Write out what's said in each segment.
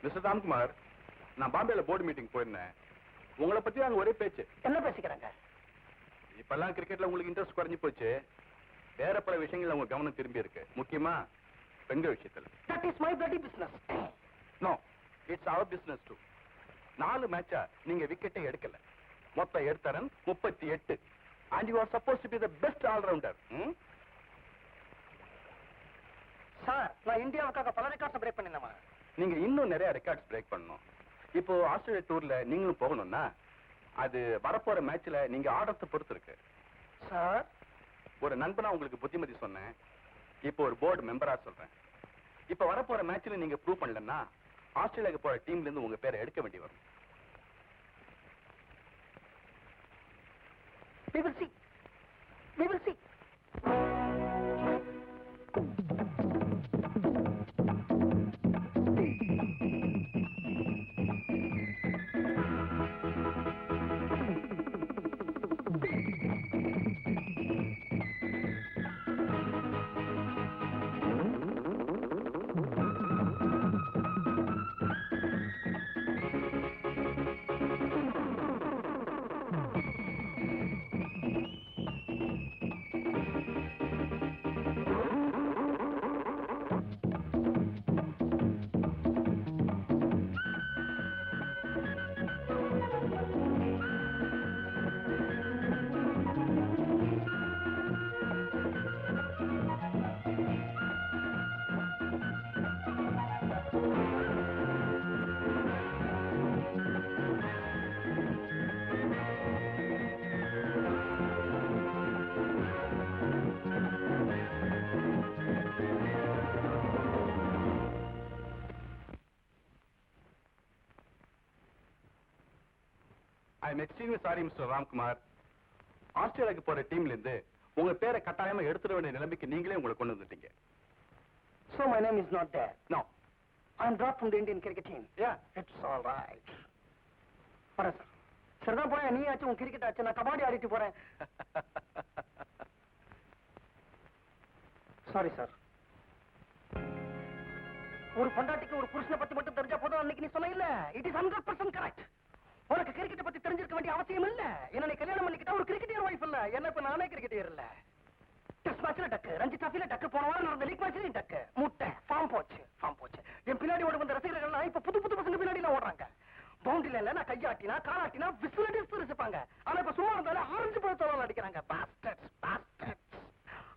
Mister Ramkumar, நான் பாம்பேல board meeting போயிருந்தேன். உங்களை பத்தி அங்க ஒரே பேச்சு. என்ன பேசிக்கிறாங்க? இப்பெல்லாம் கிரிக்கெட்ல உங்களுக்கு இன்ட்ரெஸ்ட் குறைஞ்சு போச்சு. வேற பல விஷயங்கள்ல உங்க கவனம் திரும்பி இருக்கு. முக்கியமா பெண்கள் விஷயத்துல. That is my bloody business. No, it's our business too. 4 மேட்சா நீங்க விக்கெட்டை எடுக்கல. மொத்த எடுத்த run 38. And you are supposed to be the best all-rounder. Sir, நான் இந்தியாவுக்காக பல ரெக்கார்ட்ஸ் பிரேக் பண்ணினேன். நீங்க இன்னும் நிறைய ரெக்கார்ட்ஸ் பிரேக் பண்ணணும். இப்போ ஆஸ்திரேலியா டூர்ல நீங்களும் போகணும்னா அது வரப்போற மேட்ச்ல நீங்க ஆடுறத பொறுத்து இருக்கு. சார், ஒரு நண்பனா உங்களுக்கு புத்திமதி சொன்னேன். இப்போ ஒரு போர்டு மெம்பரா சொல்றேன். இப்ப வரப்போற மேட்ச்ல நீங்க ப்ரூவ் பண்ணலன்னா ஆஸ்திரேலியாவுக்கு போற டீம்ல இருந்து உங்க பேரை எடுக்க வேண்டி வரும். We will see. We will see. I'm extremely sorry, Mr. Ramkumar. ஆஸ்திரேலியாவுக்கு போற டீம்ல இருந்து உங்க பேரை கட்டாயமா எடுத்துட வேண்டிய நிலைமைக்கு நீங்களே உங்களை கொண்டு வந்துட்டீங்க. So my name is not there. No. I'm dropped from the Indian cricket team. Yeah. It's all right. வரேன் சார். சரிதான் போறேன். நீ ஆச்சு உன் கிரிக்கெட் ஆச்சு, நான் கபாடி ஆடிட்டு போறேன். Sorry sir. ஒரு பொண்டாட்டிக்கு ஒரு புருஷனை பத்தி மட்டும் தெரிஞ்சா போதும் அன்னைக்கு நீ சொன்ன இல்ல. It is 100% correct. உனக்கு கிரிக்கெட் பத்தி தெரிஞ்சிருக்க வேண்டிய அவசியம் இல்ல. என்ன நீ கல்யாணம் பண்ணிக்கிட்டா ஒரு கிரிக்கெட்டியர் வைஃப் இல்ல. என்ன இப்ப நானே கிரிக்கெட்டியர் இல்ல. டெஸ்ட் மேட்ச்ல டக்கு, ரஞ்சி டிராஃபில டக்கு, போன வாரம் நடந்த லீக் மேட்ச்லயும் டக்கு. முட்டை ஃபார்ம் போச்சு. என் பின்னாடி ஓடி வந்த ரசிகர்கள் இப்ப புது பசங்க பின்னாடி எல்லாம் ஓடுறாங்க. பவுண்டரில இல்ல நான் கையாட்டினா காலாட்டினா விசிலடிஸ் இருப்பாங்க. ஆனா இப்ப சும்மா இருந்தாலும் ஆரஞ்சு பழத்தோட அடிக்கிறாங்க. பாஸ்டர்ஸ்.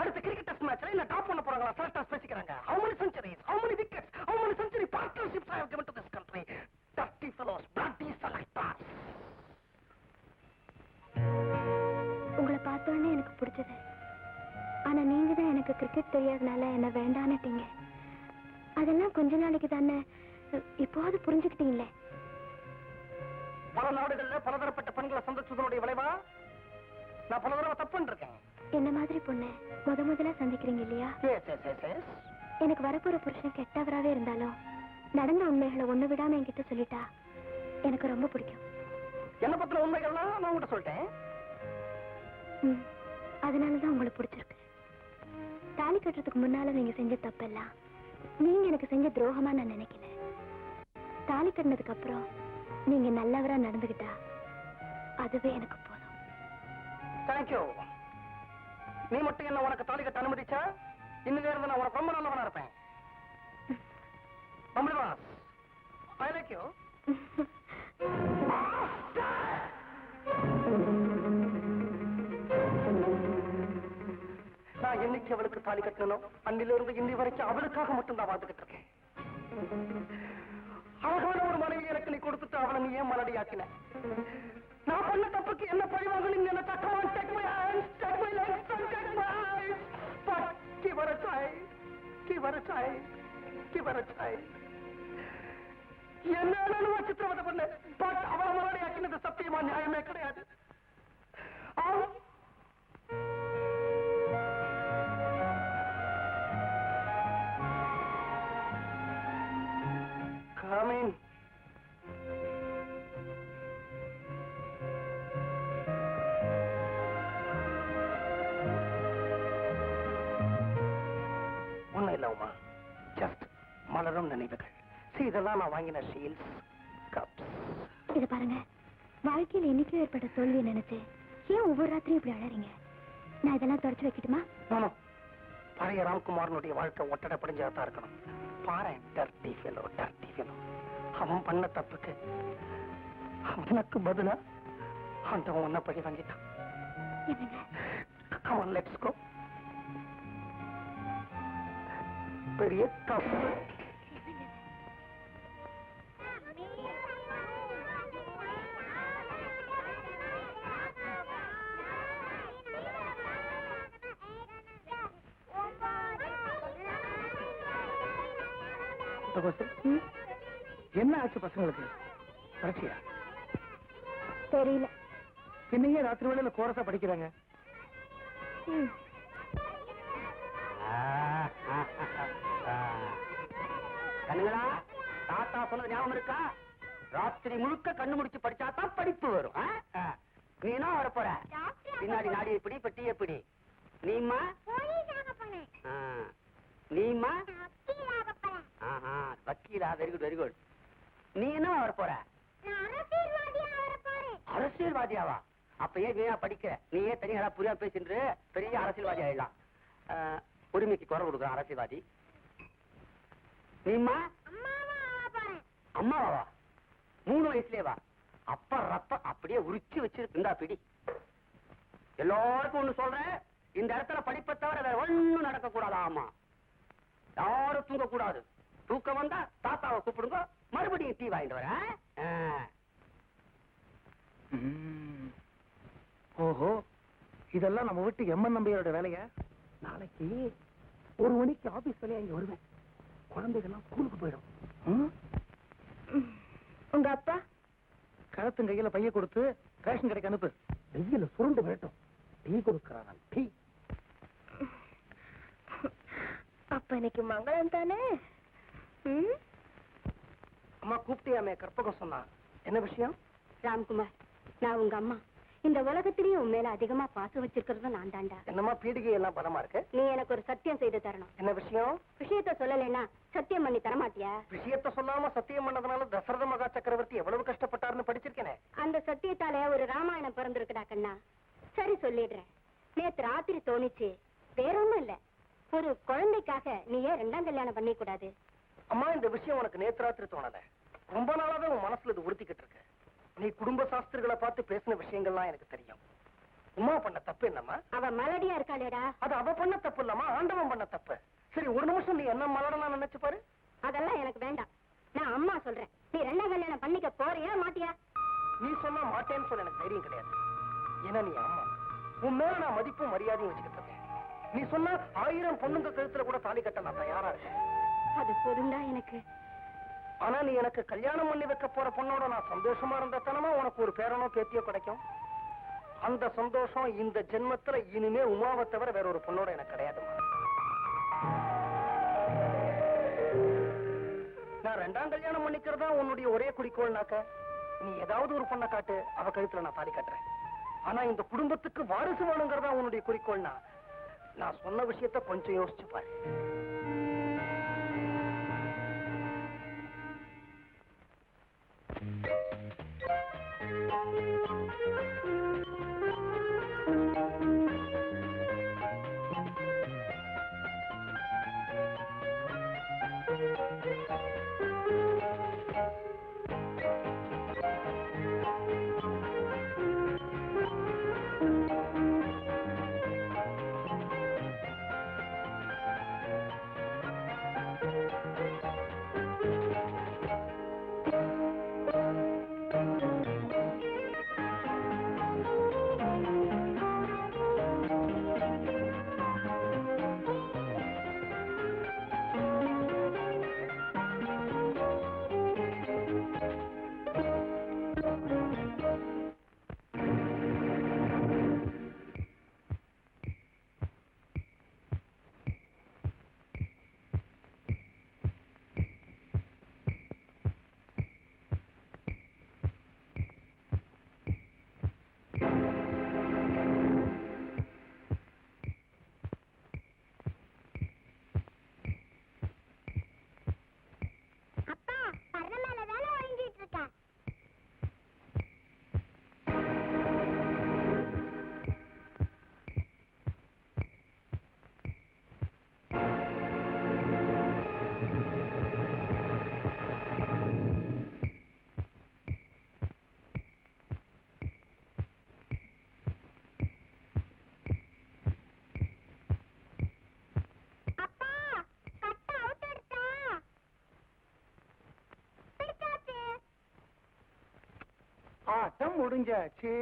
அடுத்த கிரிக்கெட் டெஸ்ட் மேட்ச்ல என்ன டாப் பண்ண போறாங்களா செலக்டர்ஸ் பேசிக்கிறாங்க. How many centuries, how many wickets, how many century partnerships I have given to this country. Dirty fellows, bloody selectors. உங்களை பார்த்தோன்னே எனக்கு பிடிச்சது. ஆனா நீங்க தான் எனக்கு கிரிக்கெட் தெரியாதனால என்ன வேண்டான்னுட்டீங்க. அதெல்லாம் கொஞ்ச நாளைக்கு தானே, இப்போது புரிஞ்சுக்கிட்டீங்களே. பல நாடுகள்ல பலதரப்பட்ட பெண்களை சந்திச்சதனுடைய விளைவா நான் பல தடவை தப்பு பண்ணிருக்கேன். என்ன மாதிரி பொண்ணு முதல்ல சந்திக்கிறீங்க இல்லையா? எனக்கு வரப்போற புருஷன் கெட்டவராவே இருந்தாலும் நடந்த உண்மைகளை ஒண்ணு விடாம என்கிட்ட சொல்லிட்டா எனக்கு ரொம்ப பிடிக்கும். என்ன பத்தின உண்மைகள்லாம் நான் உங்ககிட்ட சொல்லிட்டேன். அதனாலதான் உங்களுக்கு பிடிச்சிருக்கு. தாலி கட்டுறதுக்கு முன்னால நீங்க செஞ்ச தப்பெல்லாம் நீங்க எனக்கு செஞ்ச துரோகமா நான் நினைக்கல. தாலி கட்டினதுக்கு அப்புறம் நீங்க நல்லவரா நடந்துகிட்டா அதுவே எனக்கு போதும். தேங்க்யூ. நீ மட்டும் என்ன உனக்கு தாலி கட்ட அனுமதிச்சா இன்னும் இருந்து நான் உனக்கு ரொம்ப நல்லவனா இருப்பேன். I like you. நான் என்னைக்கு அவளுக்கு தாலி கட்டணும் அன்னிலிருந்து இன்னி வரைக்கும் அவளுக்காக மட்டும் தான் வாழ்ந்துகிட்டு இருக்கேன். அழகான ஒரு மனைவி எனக்கு மலடியாக்கு நீ கொடுத்துட்டு அவளை நீ ஏன் மலடியாக்கின? நான் பண்ண தப்புக்கு என்ன பழி வாங்கணும் நினைச்சா come on, take my hands, take my legs and take my eyes. But give her a try, give her a try, give her a try. என்ன சித்திரவதை பண்ண, பட் அவளை மலடியாக்கினது சத்தியமா நியாயமே கிடையாது. Come in. ஒன்னும் இல்ல உமா, ஜஸ்ட் மலரும் நினைவுகள். இதெல்லாம் நான் வாங்கின ஷீல்ஸ், கப்ஸ். இத பாருங்க, வாழ்க்கையில் என்னைக்கும் ஏற்பட்ட தோல்வியை நினைச்சு ஏன் ஒவ்வொரு ராத்திரியும் இப்படி அழறீங்க? நான் இதெல்லாம் தொடச்சு வைக்கட்டுமா? பழைய ராம்குமாரனுடைய வாழ்க்கை ஒட்டடை படிஞ்சதான் இருக்கணும். பாரு, டர்ட்டி ஃபெலோ, டர்ட்டி ஃபெலோ. அவன் பண்ண தப்புக்கு அவனுக்கு பதிலா ஆண்டவன் உன்னை பழி வாங்கிட்டான். Come on, let's go. பெரிய தப்பு. என்ன ஆச்சு பசங்களுக்கு? பரீட்சையா? தெரியல. என்னையே ராத்திரி வேளையில கோரஸா படிக்கிறாங்க. கண்ணுங்களா, தாத்தா சொன்னது ஞாபகம் இருக்கா? ராத்திரி முழுக்க கண்ணு முடிச்சு படிச்சாதான் படிப்பு வரும். நீனா வரப்போற பின்னாடி நாடி எப்படி பட்டி எப்படி? நீமா நீமா வக்கீலா? Very good very good. நீ என்ன வரப்போற? அரசியல்வாதியாவா? அப்ப ஏன் வீணா படிக்கிற? நீயே தனியா புரியா பேசிட்டு பெரிய அரசியல்வாதி ஆயிடலாம். உரிமைக்கு குறை கொடுக்குற அரசியல்வாதி. நீமா அம்மாவா? 3 வயசுலேவா? அப்ப ரப்ப அப்படியே உரிச்சு வச்சிருந்தா பிடி. எல்லாருக்கும் ஒண்ணு சொல்றேன், இந்த இடத்துல படிப்பை தவிர வேற ஒண்ணும் நடக்க கூடாது. ஆமா, யாரும் தூங்க கூடாது. தூக்கம் வந்தா தாத்தாவை கூப்பிடுங்க, மறுபடியும் டீ வாங்கிட்டு வர. ஓஹோ, இதெல்லாம் நம்ம வீட்டு எம்என் நம்பியோட வேலையா? நாளைக்கு 1 மணிக்கு ஆபீஸ் வேலையா இங்க வருவேன். குழந்தைகள்லாம் ஸ்கூலுக்கு போயிடும். உங்க அப்பா கழுத்து கையில பைய கொடுத்து ரேஷன் கடைக்கு அனுப்பு. வெயில சுருண்டு விரட்டும். டீ கொடுக்கறான். டீ. அப்ப இன்னைக்கு மங்களம் தானே? அம்மா கூப்பிட்டியாமே, கற்பகம் சொன்னா. என்ன விஷயம்? ராம்குமார், நான் உங்க அம்மா. இந்த உலகத்திலேயே உன் மேல அதிகமா பாசம் வச்சிருக்கிறது நான் தாண்டா. என்னம்மா பீடிகை எல்லாம் பலமா இருக்கு? நீ எனக்கு ஒரு சத்தியம் செய்து தரணும். என்ன விஷயம்? விஷயத்த சொல்லலைன்னா சத்தியம் பண்ணி தரமாட்டியா? விஷயத்த சொல்லாம சத்தியம் பண்ணதுனால தசரத மகா சக்கரவர்த்தி எவ்வளவு கஷ்டப்பட்டாருன்னு படிச்சிருக்கேனே. அந்த சத்தியத்தால ஒரு ராமாயணம் பிறந்திருக்குடா கண்ணா. சரி சொல்லிடுறேன். நேத்து ராத்திரி தோணிச்சு, வேற ஒண்ணும் இல்ல. ஒரு குழந்தைக்காக நீ ஏன் 2ஆம் கல்யாணம் பண்ணி கூடாது? அம்மா, இந்த விஷயம் உனக்கு நேத்து ராத்திரி தோணல. ரொம்ப நாளாவே உன் மனசுல இது உறுத்திக்கிட்டு இருக்கு. நீ குடும்ப சாஸ்திரிகளை பார்த்து பேசின விஷயங்கள்லாம் எனக்கு தெரியும். உமா பண்ண தப்பு என்னம்மா? அவ மலடியா இருக்காளேடா. அது அவ பண்ண தப்பு இல்லம்மா, ஆண்டவன் பண்ண தப்பு. சரி, ஒரு நிமிஷம் நீ என்ன மலடலாம் நினைச்சு பாரு. அதெல்லாம் எனக்கு வேண்டாம். நான் அம்மா சொல்றேன். நீ 2ஆம் கல்யாணம் பண்ணிக்க போறியா மாட்டியா? நீ சொன்னா மாட்டேன்னு சொல்ல எனக்கு தைரியம் கிடையாது. ஏன்னா நீ அம்மா. உன் மேல நான் மதிப்பும் மரியாதையும் வச்சுக்கிட்டு இருக்கேன். நீ சொன்னா 1000 பொண்ணுங்க கழுத்துல கூட தாலி கட்ட நான் தயாரா இருக்கேன். அது பொருந்தா எனக்கு. ஆனா நீ எனக்கு கல்யாணம் பண்ணி வைக்க போற பொண்ணோட நான் சந்தோஷமா இருந்த தானமா உனக்கு ஒரு பேரனோ பேத்தியோ கிடைக்கும். அந்த சந்தோஷம் இந்த ஜென்மத்துல இனிமே உமாவை தவிர வேற ஒரு பொண்ணோட எனக்கு கிடையாதுமா. நான் 2ஆம் கல்யாணம் பண்ணிக்கிறதா உன்னுடைய ஒரே குறிக்கோள்னாக்க நீ ஏதாவது ஒரு பொண்ணை காட்டு, அவ கழுத்துல நான் தாலி கட்டுறேன். ஆனா இந்த குடும்பத்துக்கு வாரிசு வேணுங்கிறதா உன்னுடைய குறிக்கோள்னா நான் சொன்ன விஷயத்த கொஞ்சம் யோசிச்சு பாரு. ஆட்டம் முடிஞ்சாச்சு.